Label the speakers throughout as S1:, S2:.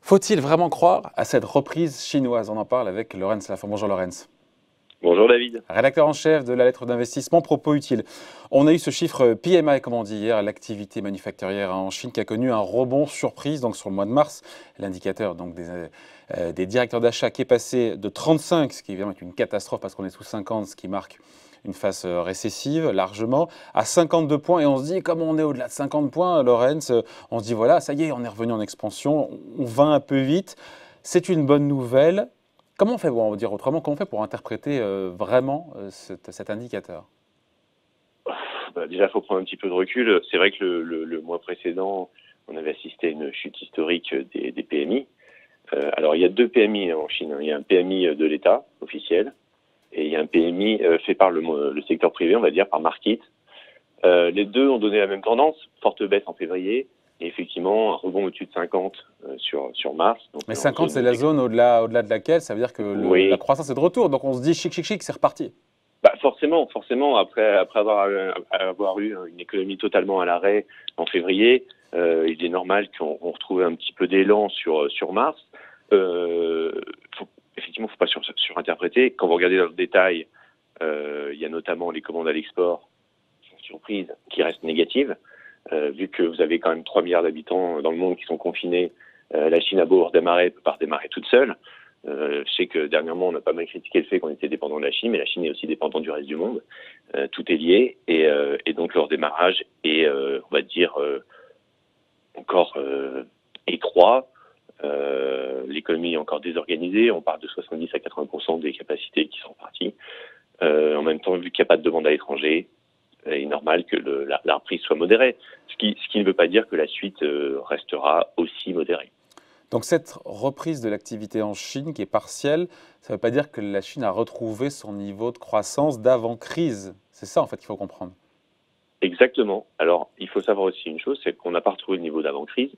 S1: Faut-il vraiment croire à cette reprise chinoise? On en parle avec Laurence Lafont. Bonjour Laurence.
S2: Bonjour David.
S1: Rédacteur en chef de la lettre d'investissement Propos Utiles. On a eu ce chiffre PMI, comme on dit hier, l'activité manufacturière en Chine, qui a connu un rebond surprise donc sur le mois de mars. L'indicateur donc des directeurs d'achat qui est passé de 35, ce qui évidemment est une catastrophe parce qu'on est sous 50, ce qui marque une phase récessive largement, à 52 points. Et on se dit, comme on est au-delà de 50 points, Laurence, on se dit voilà, ça y est, on est revenu en expansion, on va un peu vite. C'est une bonne nouvelle. Comment on fait, on va dire autrement, comment on fait pour interpréter vraiment cet indicateur?
S2: Déjà, il faut prendre un petit peu de recul. C'est vrai que le mois précédent, on avait assisté à une chute historique des PMI. Alors, il y a deux PMI en Chine. Il y a un PMI de l'État officiel et il y a un PMI fait par le secteur privé, on va dire, par Markit. Les deux ont donné la même tendance, forte baisse en février. Et effectivement, un rebond au-dessus de 50 sur mars. Donc,
S1: mais 50, c'est la zone au-delà de laquelle ça veut dire que la croissance est de retour. Donc on se dit chic, c'est reparti.
S2: Forcément. Après avoir eu une économie totalement à l'arrêt en février, il est normal qu'on retrouve un petit peu d'élan sur mars. Effectivement, il ne faut pas surinterpréter. Quand vous regardez dans le détail, il y a notamment les commandes à l'export, sans surprise, qui restent négatives. Vu que vous avez quand même 3 milliards d'habitants dans le monde qui sont confinés, la Chine a beau redémarrer, peut pas redémarrer toute seule. Je sais que dernièrement, on a pas mal critiqué le fait qu'on était dépendant de la Chine, mais la Chine est aussi dépendante du reste du monde. Tout est lié et donc le redémarrage est, on va dire, encore étroit. L'économie est encore désorganisée. On parle de 70 à 80% des capacités qui sont parties. En même temps, vu qu'il n'y a pas de demande à l'étranger, il est normal que la reprise soit modérée, ce qui ne veut pas dire que la suite restera aussi modérée.
S1: Donc cette reprise de l'activité en Chine qui est partielle, ça ne veut pas dire que la Chine a retrouvé son niveau de croissance d'avant-crise. C'est ça en fait qu'il faut comprendre.
S2: Exactement. Alors il faut savoir aussi une chose, c'est qu'on n'a pas retrouvé le niveau d'avant-crise,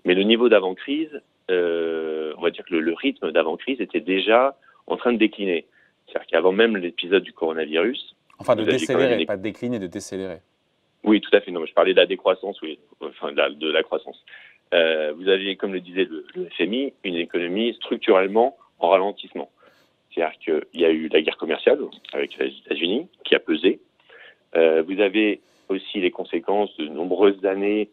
S2: mais le niveau d'avant-crise, on va dire que le rythme d'avant-crise était déjà en train de décliner. C'est-à-dire qu'avant même l'épisode du coronavirus,
S1: enfin, de décélérer, pas de décliner, de décélérer.
S2: Oui, tout à fait. Non, je parlais de la décroissance, oui, enfin de la croissance. Vous aviez, comme le disait le FMI, une économie structurellement en ralentissement. C'est-à-dire qu'il y a eu la guerre commerciale avec les États-Unis qui a pesé. Vous avez aussi les conséquences de nombreuses années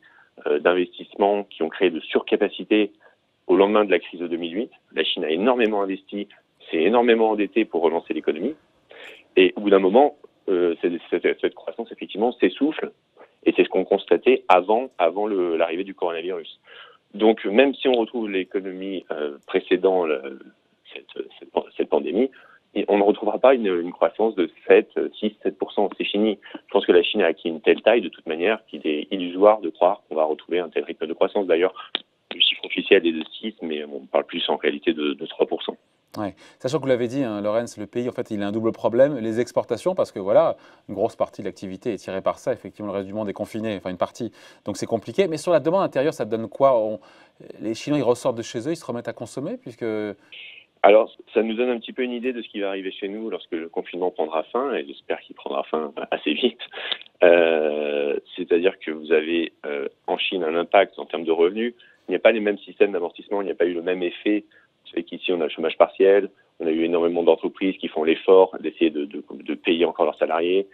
S2: d'investissement qui ont créé de surcapacité au lendemain de la crise de 2008. La Chine a énormément investi, s'est énormément endettée pour relancer l'économie. Et au bout d'un moment, cette croissance, effectivement, s'essouffle. Et c'est ce qu'on constatait avant l'arrivée du coronavirus. Donc, même si on retrouve l'économie précédant cette pandémie, on ne retrouvera pas une croissance de 6-7%. C'est fini. Je pense que la Chine a acquis une telle taille, de toute manière, qu'il est illusoire de croire qu'on va retrouver un tel rythme de croissance. D'ailleurs, le chiffre officiel est de 6, mais on parle plus en réalité de 3%.
S1: Ouais. Sachant que vous l'avez dit, hein, Laurence, le pays, en fait, il a un double problème. Les exportations, parce que voilà, une grosse partie de l'activité est tirée par ça. Effectivement, le reste du monde est confiné, enfin une partie. Donc c'est compliqué. Mais sur la demande intérieure, ça donne quoi? Les Chinois, ils ressortent de chez eux, ils se remettent à consommer puisque...
S2: Alors, ça nous donne un petit peu une idée de ce qui va arriver chez nous lorsque le confinement prendra fin, et j'espère qu'il prendra fin assez vite. C'est-à-dire que vous avez en Chine un impact en termes de revenus. Il n'y a pas les mêmes systèmes d'amortissement, il n'y a pas eu le même effet. Vous savez qu'ici, on a le chômage partiel, on a eu énormément d'entreprises qui font l'effort d'essayer de payer encore leurs salariés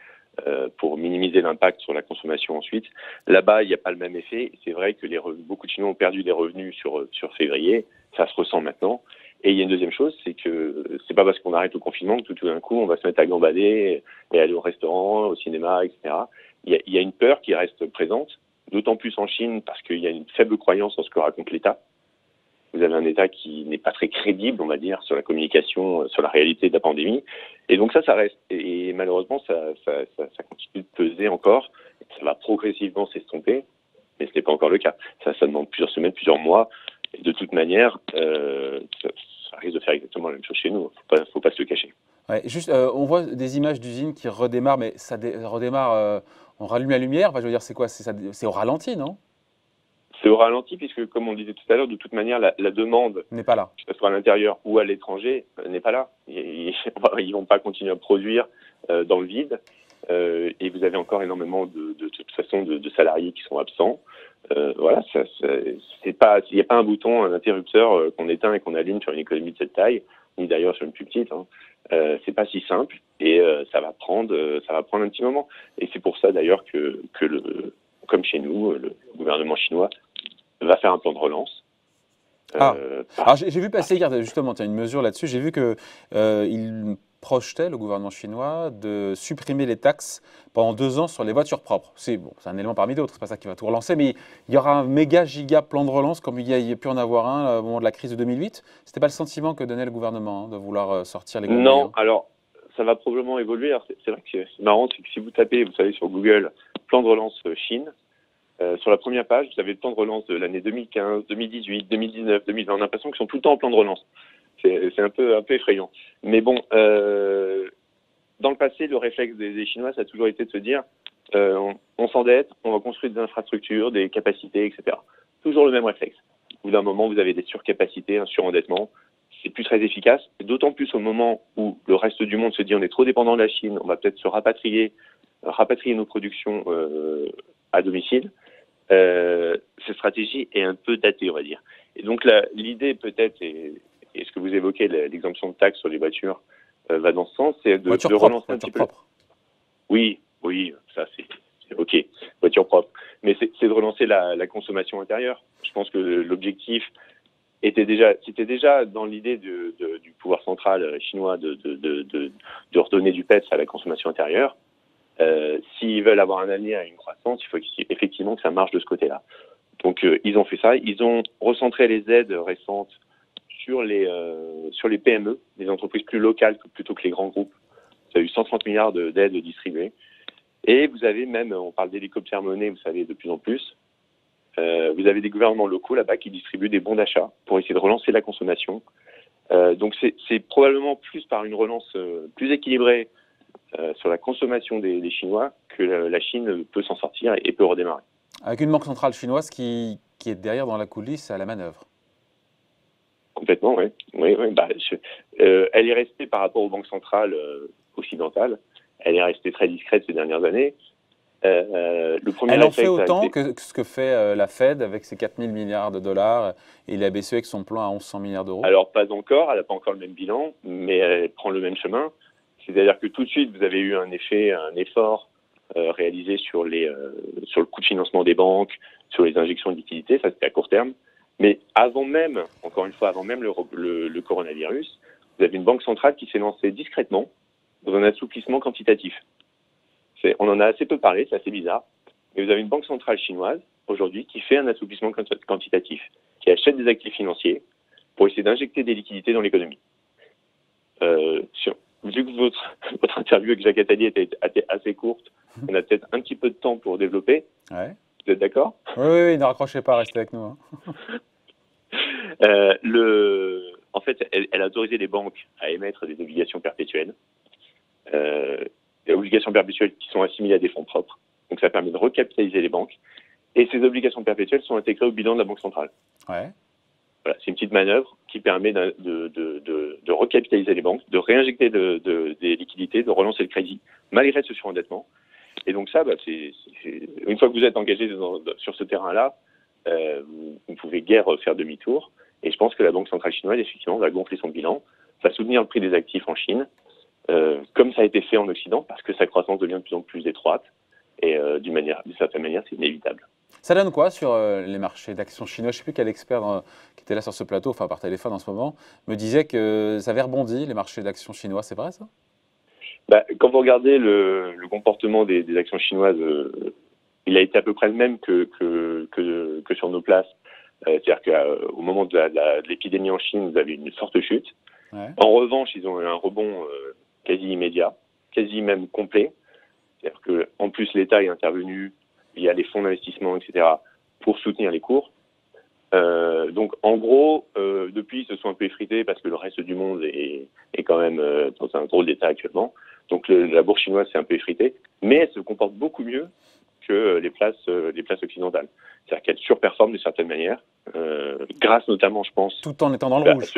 S2: pour minimiser l'impact sur la consommation ensuite. Là-bas, il n'y a pas le même effet. C'est vrai que beaucoup de Chinois ont perdu des revenus sur février. Ça se ressent maintenant. Et il y a une deuxième chose, c'est que c'est pas parce qu'on arrête le confinement que tout d'un coup, on va se mettre à gambader et aller au restaurant, au cinéma, etc. Il y a une peur qui reste présente, d'autant plus en Chine parce qu'il y a une faible croyance en ce que raconte l'État. Vous avez un État qui n'est pas très crédible, on va dire, sur la communication, sur la réalité de la pandémie. Et donc ça reste. Et malheureusement, ça continue de peser encore. Ça va progressivement s'estomper, mais ce n'est pas encore le cas. Ça demande plusieurs semaines, plusieurs mois. Et de toute manière, ça risque de faire exactement la même chose chez nous. Faut pas se le cacher.
S1: Ouais, juste, on voit des images d'usines qui redémarrent, mais ça redémarre, on rallume la lumière. Enfin, je veux dire, c'est quoi? C'est au ralenti, non?
S2: C'est au ralenti puisque, comme on le disait tout à l'heure, de toute manière, la demande,
S1: n'est pas là,
S2: que ce soit à l'intérieur ou à l'étranger, n'est pas là. Ils vont pas continuer à produire dans le vide. et vous avez encore énormément de toute façon de salariés qui sont absents. Voilà, c'est pas, il n'y a pas un bouton, un interrupteur qu'on éteint et qu'on allume sur une économie de cette taille, ni d'ailleurs sur une plus petite. Hein. C'est pas si simple et ça va prendre un petit moment. Et c'est pour ça d'ailleurs que comme chez nous, le gouvernement chinois va faire un plan de relance.
S1: Alors j'ai vu passer hier, justement, tu as une mesure là-dessus, j'ai vu qu'il projetait, le gouvernement chinois, de supprimer les taxes pendant 2 ans sur les voitures propres. C'est bon, c'est un élément parmi d'autres, c'est pas ça qui va tout relancer, mais il y aura un méga giga plan de relance comme il y a pu en avoir un au moment de la crise de 2008. C'était pas le sentiment que donnait le gouvernement, hein, de vouloir sortir les gros
S2: Non,
S1: moyens.
S2: alors ça va probablement évoluer. C'est vrai que c'est marrant, c'est que si vous tapez, vous savez, sur Google, plan de relance Chine, sur la première page, vous avez le plan de relance de l'année 2015, 2018, 2019, 2020. On a l'impression qu'ils sont tout le temps en plan de relance. C'est un peu effrayant. Mais bon, dans le passé, le réflexe des Chinois, ça a toujours été de se dire on s'endette, on va construire des infrastructures, des capacités, etc. Toujours le même réflexe. Au bout d'un moment, vous avez des surcapacités, un surendettement. C'est plus très efficace, d'autant plus au moment où le reste du monde se dit on est trop dépendant de la Chine, on va peut-être se rapatrier nos productions à domicile. Cette stratégie est un peu datée, on va dire. Et donc l'idée peut-être, et ce que vous évoquez, l'exemption de taxes sur les voitures, va dans ce sens, c'est de relancer un petit peu. Oui, ça c'est ok, voiture propre. Mais c'est de relancer la consommation intérieure. Je pense que l'objectif c'était déjà dans l'idée du pouvoir central chinois de redonner du peps à la consommation intérieure. S'ils veulent avoir un avenir et une croissance, il faut effectivement que ça marche de ce côté-là. Donc ils ont fait ça, ils ont recentré les aides récentes sur les PME, les entreprises plus locales plutôt que les grands groupes. Ça a eu 130 milliards d'aides distribuées. Et vous avez même, on parle d'hélicoptères monnaie, vous savez, de plus en plus. Vous avez des gouvernements locaux là-bas qui distribuent des bons d'achat pour essayer de relancer la consommation. Donc c'est probablement plus par une relance plus équilibrée sur la consommation des Chinois que la Chine peut s'en sortir et peut redémarrer.
S1: Avec une banque centrale chinoise qui est derrière dans la coulisse à la manœuvre.
S2: Complètement, oui. Elle est restée par rapport aux banques centrales occidentales. Elle est restée très discrète ces dernières années.
S1: Elle en fait autant que ce que fait la Fed avec ses 4 000 milliards de dollars et la BCE avec son plan à 1100 milliards d'euros.
S2: Alors pas encore, elle n'a pas encore le même bilan, mais elle prend le même chemin. C'est-à-dire que tout de suite, vous avez eu un effort réalisé sur le coût de financement des banques, sur les injections de liquidités, ça c'était à court terme. Mais avant même, encore une fois, avant même le coronavirus, vous avez une banque centrale qui s'est lancée discrètement dans un assouplissement quantitatif. On en a assez peu parlé, c'est assez bizarre, mais vous avez une banque centrale chinoise aujourd'hui qui fait un assouplissement quantitatif, qui achète des actifs financiers pour essayer d'injecter des liquidités dans l'économie. Vu que votre interview avec Jacques Attali était assez courte, on a peut-être un petit peu de temps pour développer.
S1: Ouais.
S2: Vous êtes d'accord ?
S1: Oui, ne raccrochez pas, restez avec nous. Hein.
S2: En fait, elle a autorisé les banques à émettre des obligations perpétuelles. Des obligations perpétuelles qui sont assimilées à des fonds propres. Donc ça permet de recapitaliser les banques. Et ces obligations perpétuelles sont intégrées au bilan de la Banque centrale.
S1: Ouais.
S2: Voilà, c'est une petite manœuvre qui permet de recapitaliser les banques, de réinjecter des liquidités, de relancer le crédit, malgré ce surendettement. Et donc ça, une fois que vous êtes engagé sur ce terrain-là, vous ne pouvez guère faire demi-tour. Et je pense que la Banque centrale chinoise, effectivement, va gonfler son bilan, va soutenir le prix des actifs en Chine, comme ça a été fait en Occident, parce que sa croissance devient de plus en plus étroite. Et d'une certaine manière, c'est inévitable.
S1: Ça donne quoi sur les marchés d'actions chinois? Je ne sais plus quel expert qui était là sur ce plateau, enfin par téléphone en ce moment, me disait que ça avait rebondi, les marchés d'actions chinois. C'est vrai ça?
S2: Quand vous regardez le comportement des actions chinoises, il a été à peu près le même que sur nos places. C'est-à-dire qu'au moment de l'épidémie en Chine, vous avez une forte chute. Ouais. En revanche, ils ont eu un rebond quasi immédiat, quasi même complet. C'est-à-dire qu'en plus, l'État est intervenu via les fonds d'investissement, etc., pour soutenir les cours. Donc, en gros, depuis, ils se sont un peu effrités parce que le reste du monde est quand même dans un drôle d'état actuellement. Donc, la bourse chinoise s'est un peu effritée, mais elle se comporte beaucoup mieux que les places occidentales. C'est-à-dire qu'elle surperforme d'une certaine manière, grâce notamment, je pense...
S1: Tout en étant dans le rouge.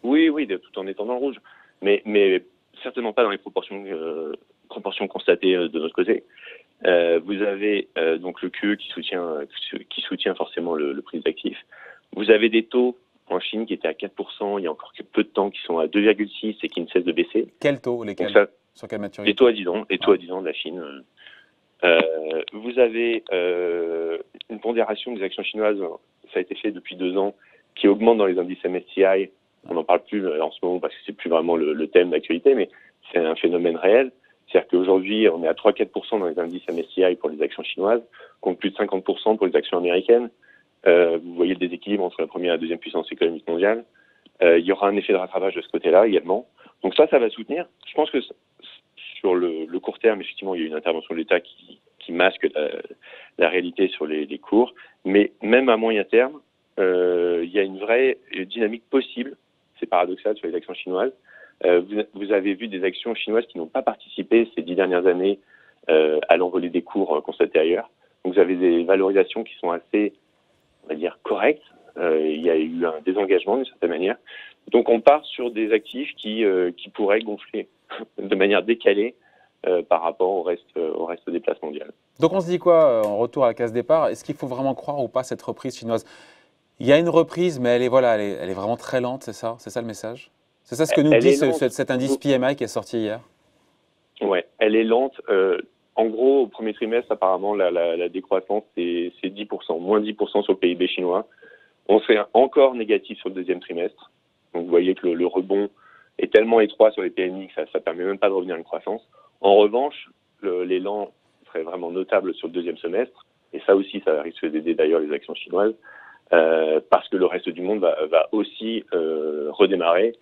S2: Oui, tout en étant dans le rouge. Mais certainement pas dans les proportions proportion constatée de notre côté. Vous avez donc le QE qui soutient forcément le prix des actifs. Vous avez des taux en Chine qui étaient à 4% il y a encore peu de temps, qui sont à 2,6 et qui ne cessent de baisser.
S1: Quel taux? Lesquels? Sur quelle maturité?
S2: Les taux à 10 ans, de la Chine. Vous avez une pondération des actions chinoises, ça a été fait depuis 2 ans, qui augmente dans les indices MSCI. On n'en parle plus en ce moment parce que c'est plus vraiment le thème d'actualité, mais c'est un phénomène réel. C'est-à-dire qu'aujourd'hui, on est à 3-4% dans les indices MSCI pour les actions chinoises, contre plus de 50% pour les actions américaines. Vous voyez le déséquilibre entre la première et la deuxième puissance économique mondiale. Il y aura un effet de rattrapage de ce côté-là également. Donc ça va soutenir. Je pense que sur le court terme, effectivement, il y a une intervention de l'État qui masque la réalité sur les cours. Mais même à moyen terme, il y a une vraie dynamique possible. C'est paradoxal sur les actions chinoises. Vous avez vu des actions chinoises qui n'ont pas participé ces 10 dernières années à l'envolée des cours constatés ailleurs. Donc vous avez des valorisations qui sont assez, on va dire, correctes. Il y a eu un désengagement d'une certaine manière. Donc on part sur des actifs qui pourraient gonfler de manière décalée par rapport au reste des places mondiales.
S1: Donc on se dit quoi en retour à la case départ? Est-ce qu'il faut vraiment croire ou pas cette reprise chinoise? Il y a une reprise, mais elle est vraiment très lente, c'est ça? C'est ça le message? C'est ça ce que nous dit cet indice PMI qui est sorti hier?
S2: Ouais, elle est lente. En gros, au premier trimestre, apparemment, la décroissance, c'est 10%, moins 10% sur le PIB chinois. On serait encore négatif sur le deuxième trimestre. Donc vous voyez que le rebond est tellement étroit sur les PMI que ça ne permet même pas de revenir à une croissance. En revanche, l'élan serait vraiment notable sur le deuxième semestre. Et ça aussi, ça risque d'aider d'ailleurs les actions chinoises. Parce que le reste du monde va aussi redémarrer.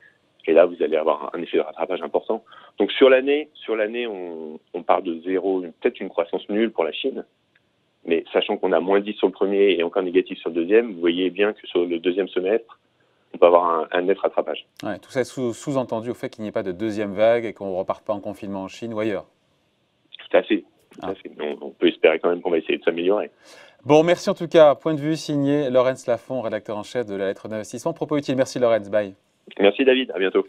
S2: Et là, vous allez avoir un effet de rattrapage important. Donc sur l'année, on part de zéro, peut-être une croissance nulle pour la Chine. Mais sachant qu'on a moins 10 sur le premier et encore négatif sur le deuxième, vous voyez bien que sur le deuxième semestre, on peut avoir un net rattrapage.
S1: Ouais, tout ça est sous-entendu au fait qu'il n'y ait pas de deuxième vague et qu'on ne reparte pas en confinement en Chine ou ailleurs.
S2: Tout à fait. On peut espérer quand même qu'on va essayer de s'améliorer.
S1: Bon, merci en tout cas. Point de vue signé Laurens Lafont, rédacteur en chef de la lettre d'investissement. Propos utile. Merci Laurens. Bye.
S2: Merci David. À bientôt.